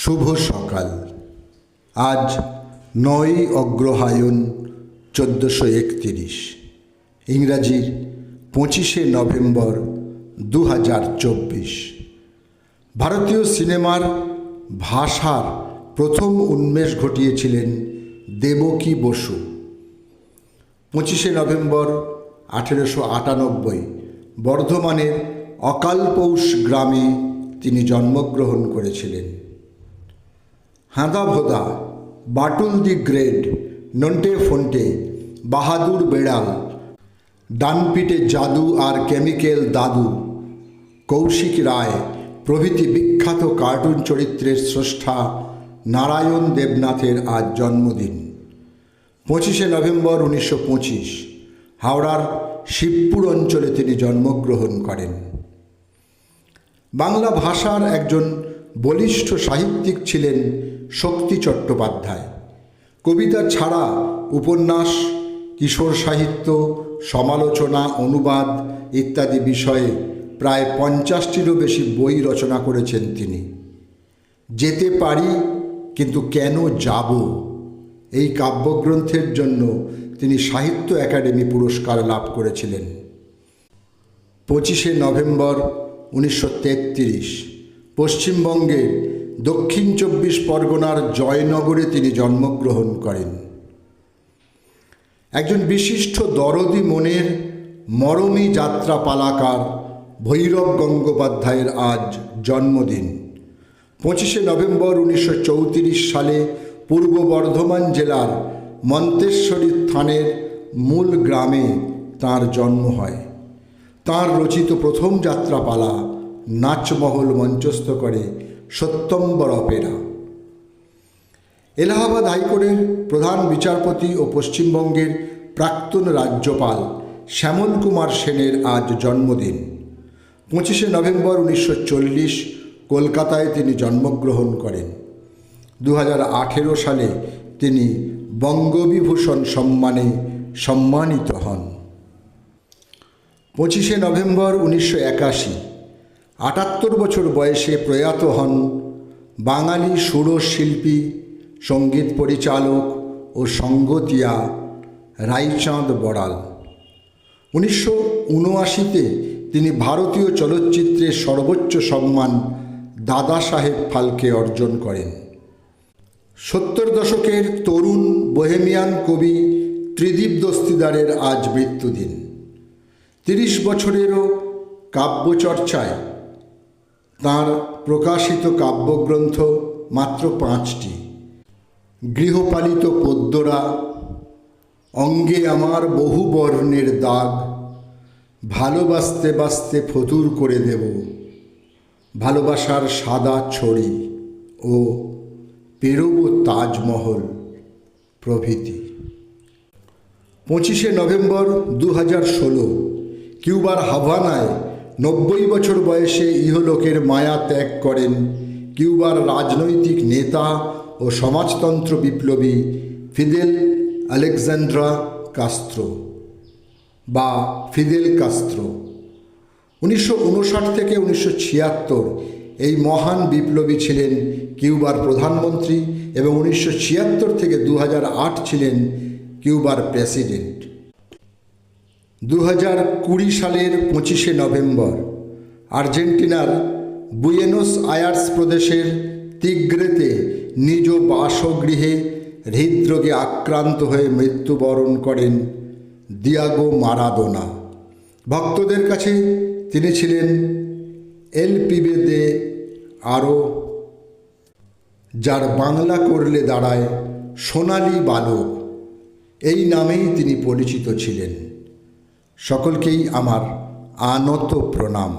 শুভ সকাল। আজ ৯ অগ্রহায়ণ ১৪৩১, ইংরাজির ২৫শে নভেম্বর ২০২৪। ভারতীয় সিনেমার ভাষার প্রথম উন্মেষ ঘটিয়েছিলেন দেবকী বসু। ২৫শে নভেম্বর ১৮৯৮ বর্ধমানের অকালপৌষ গ্রামে তিনি জন্মগ্রহণ করেছিলেন। হাঁদা ভোদা, বাটুল দি গ্রেট, নন্টে ফন্টে, বাহাদুর বেড়াল, ডানপিটে জাদু আর কেমিক্যাল দাদু, কৌশিক রায় প্রভৃতি বিখ্যাত কার্টুন চরিত্রের স্রষ্টা নারায়ণ দেবনাথের আজ জন্মদিন। ২৫শে নভেম্বর ১৯২৫ হাওড়ার শিবপুর অঞ্চলে তিনি জন্মগ্রহণ করেন। বাংলা ভাষার একজন বলিষ্ঠ সাহিত্যিক ছিলেন শক্তি চট্টোপাধ্যায়। কবিতা ছাড়া উপন্যাস, কিশোর সাহিত্য, সমালোচনা, অনুবাদ ইত্যাদি বিষয়ে প্রায় ৫০টিরও বেশি বই রচনা করেছেন তিনি। যেতে পারি কিন্তু কেন যাব এই কাব্যগ্রন্থের জন্য তিনি সাহিত্য একাডেমি পুরস্কার লাভ করেছিলেন। ২৫শে নভেম্বর ১৯৩৩ পশ্চিমবঙ্গের দক্ষিণ ২৪ পরগনার জয়নগরে তিনি জন্মগ্রহণ করেন। একজন বিশিষ্ট দরদি মনের মরমী যাত্রা পালাকার ভৈরব গঙ্গোপাধ্যায়ের আজ জন্মদিন। ২৫শে নভেম্বর ১৯৩৪ সালে পূর্ব বর্ধমান জেলার মন্তেশ্বরী থানের মূল গ্রামে তাঁর জন্ম হয়। তাঁর রচিত প্রথম যাত্রাপালা নাচমহল মঞ্চস্থ করে সত্যম্বর অপেরা। এলাহাবাদ হাইকোর্টের প্রধান বিচারপতি ও পশ্চিমবঙ্গের প্রাক্তন রাজ্যপাল শ্যামল কুমার সেনের আজ জন্মদিন। ২৫শে নভেম্বর ১৯৪০ কলকাতায় তিনি জন্মগ্রহণ করেন। ২০১৮ সালে তিনি বঙ্গবিভূষণ সম্মানে সম্মানিত হন। ২৫শে নভেম্বর ১৯৮১ ৭৮ বছর বয়সে প্রয়াত হন বাঙালি সুরশিল্পী, সঙ্গীত পরিচালক ও সঙ্গতিয়া রাইচাঁদ বড়াল। ১৯৭৯-তে তিনি ভারতীয় চলচ্চিত্রের সর্বোচ্চ সম্মান দাদা সাহেব ফালকে অর্জন করেন। ৭০ দশকের তরুণ বোহেমিয়ান কবি ত্রিদীপ দস্তিদারের আজ মৃত্যুদিন। ৩০ বছরেরও কাব্যচর্চায় তাঁর প্রকাশিত কাব্যগ্রন্থ মাত্র ৫টি। গৃহপালিত পদ্মরা, অঙ্গে আমার বহু বর্ণের দাগ, ভালোবাসতে বাসতে ফতুর করে দেব, ভালোবাসার সাদা ছড়ি ও পেরোব তাজমহল প্রভৃতি। ২৫শে নভেম্বর ২০১৬ কিউবার হাভানায় ৯০ বছর বয়সে ইহলোকের মায়া ত্যাগ করেন কিউবার রাজনৈতিক নেতা ও সমাজতন্ত্র বিপ্লবী ফিদেল আলেকজান্দ্রা কাস্ত্রো বা ফিদেল কাস্ত্রো। ১৯৫৯ থেকে ১৯৭৬ এই মহান বিপ্লবী ছিলেন কিউবার প্রধানমন্ত্রী এবং ১৯৭৬ থেকে ২০০৮ ছিলেন কিউবার প্রেসিডেন্ট। ২০২০ সালের ২৫শে নভেম্বর আর্জেন্টিনার বুয়েনোস আয়ার্স প্রদেশের তিগ্রেতে নিজ বাসগৃহে হৃদরোগে আক্রান্ত হয়ে মৃত্যুবরণ করেন দিয়াগো মারাদোনা। ভক্তদের কাছে তিনি ছিলেন এল পিবে দে আরো, যার বাংলা করলে দাঁড়ায় সোনালি বালক। এই নামেই তিনি পরিচিত ছিলেন। সকলকেই আমার আনত প্রণাম।